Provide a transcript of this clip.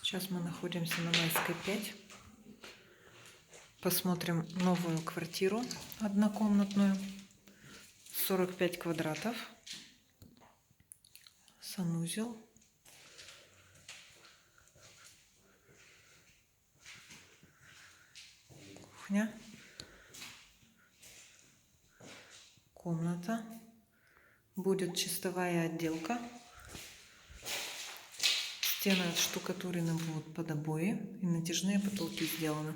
Сейчас мы находимся на Майской 5. Посмотрим новую квартиру однокомнатную. 45 квадратов. Санузел. Кухня. Комната. Будет чистовая отделка. Стены отштукатурены будут под обои и натяжные потолки сделаны.